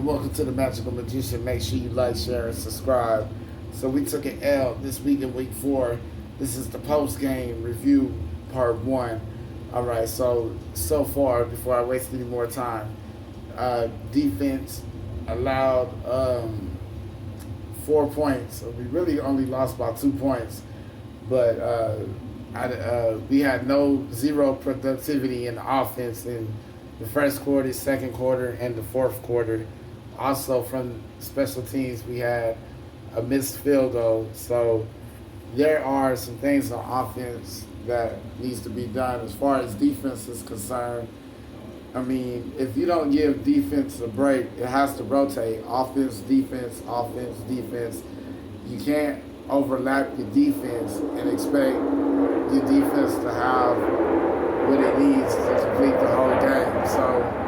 and welcome to the Magical Magician. Make sure you like, share, and subscribe. So we took an L this week in week 4. This is the post-game review part 1. All right, so far, before I waste any more time, defense allowed 4 points. So we really only lost by 2 points, but we had zero productivity in the offense in the first quarter, second quarter, and the fourth quarter. Also, from special teams, we had a missed field goal. So there are some things on offense that needs to be done. As far as defense is concerned, I mean, if you don't give defense a break, it has to rotate. Offense, defense, offense, defense. You can't overlap your defense and expect your defense to have what it needs to complete the whole game. So,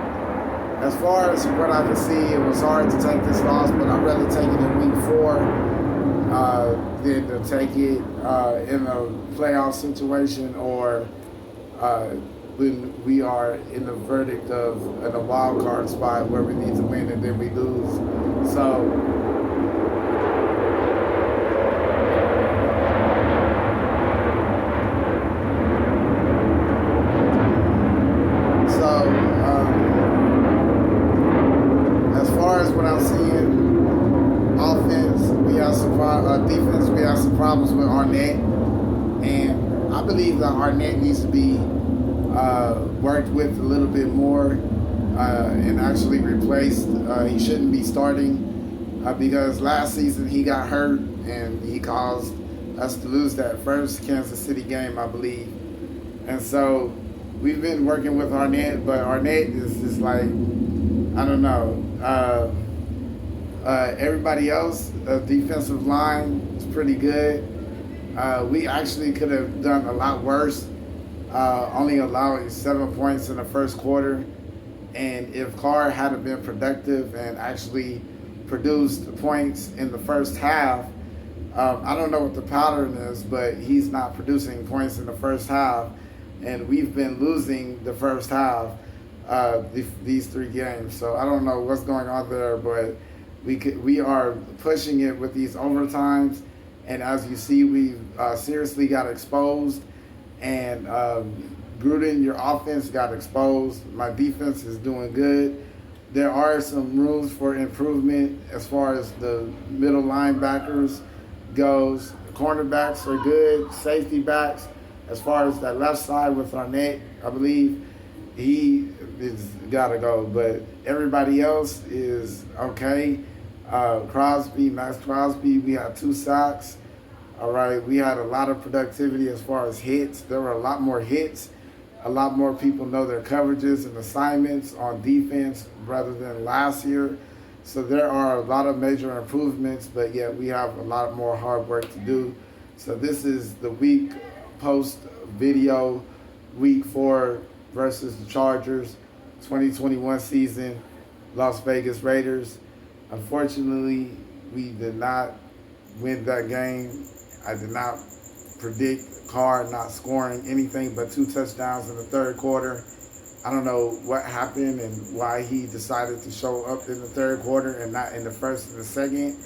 as far as what I can see, it was hard to take this loss, but I'd rather take it in week 4 than to take it in a playoff situation or when we are in the verdict of in a wild card spot where we need to win and then we lose. So, as far as what I'm seeing, offense, we have some defense, we have some problems with Arnett, and I believe that Arnett needs to be worked with a little bit more and actually replaced. He shouldn't be starting because last season he got hurt and he caused us to lose that first Kansas City game, I believe. And so we've been working with Arnett, but Arnett is just like, I don't know. Everybody else, defensive line is pretty good. We actually could have done a lot worse, only allowing 7 points in the first quarter. And if Carr hadn't been productive and actually produced points in the first half, I don't know what the pattern is, but he's not producing points in the first half. And we've been losing the first half these 3 games. So I don't know what's going on there, but we are pushing it with these overtimes. And as you see, we've seriously got exposed. And Gruden, your offense got exposed. My defense is doing good. There are some rooms for improvement as far as the middle linebackers goes. Cornerbacks are good. Safety backs, as far as that left side with Arnett, I believe he is got to go. But everybody else is okay. Max Crosby, we had 2 sacks. All right, we had a lot of productivity as far as hits. There were a lot more hits. A lot more people know their coverages and assignments on defense rather than last year. So there are a lot of major improvements, but yet we have a lot more hard work to do. So this is the week post video, week 4 versus the Chargers, 2021 season, Las Vegas Raiders. Unfortunately, we did not win that game. I did not predict Carr not scoring anything but 2 touchdowns in the third quarter. I don't know what happened and why he decided to show up in the third quarter and not in the first and the second.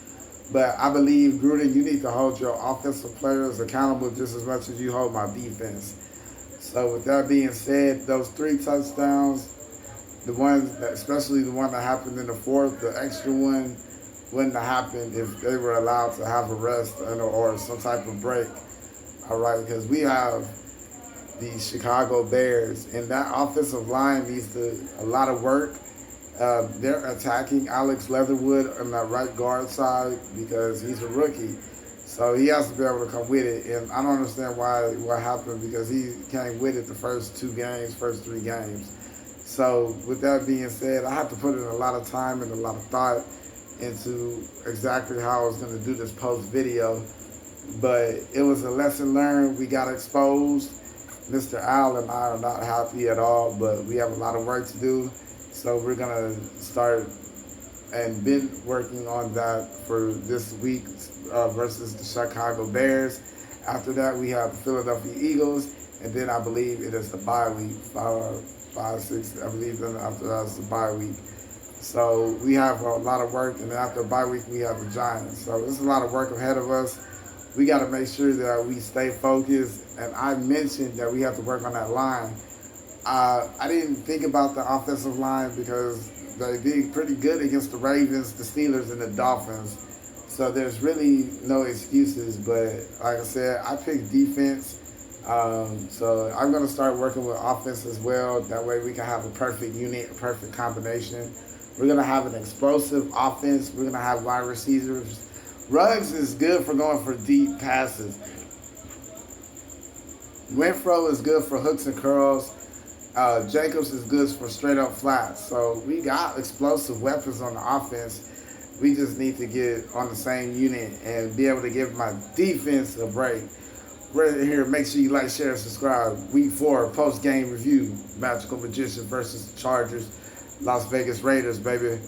But I believe, Gruden, you need to hold your offensive players accountable just as much as you hold my defense. So with that being said, those 3 touchdowns, the ones, especially the one that happened in the fourth, the extra one wouldn't have happened if they were allowed to have a rest or some type of break. All right, because we have the Chicago Bears, and that offensive line needs a lot of work. They're attacking Alex Leatherwood on that right guard side because he's a rookie. So he has to be able to come with it. And I don't understand what happened because he came with it the first 3 games. So with that being said, I have to put in a lot of time and a lot of thought into exactly how I was going to do this post video. But it was a lesson learned. We got exposed. Mr. Al and I are not happy at all, but we have a lot of work to do. So we're going to start and been working on that for this week versus the Chicago Bears. After that, we have the Philadelphia Eagles, and then I believe it is the bye week, 5, 6, I believe then after that is the bye week. So we have a lot of work, and then after a bye week, we have the Giants. So there's a lot of work ahead of us. We got to make sure that we stay focused. And I mentioned that we have to work on that line. I didn't think about the offensive line because they did pretty good against the Ravens, the Steelers, and the Dolphins. So there's really no excuses. But like I said, I picked defense. So I'm going to start working with offense as well. That way we can have a perfect unit, a perfect combination. We're going to have an explosive offense. We're going to have wide receivers. Ruggs is good for going for deep passes. Renfro is good for hooks and curls. Jacobs is good for straight up flats. So we got explosive weapons on the offense. We just need to get on the same unit and be able to give my defense a break. Right here, make sure you like, share, and subscribe. Week 4 post-game review. Magical Magician versus Chargers. Las Vegas Raiders, baby.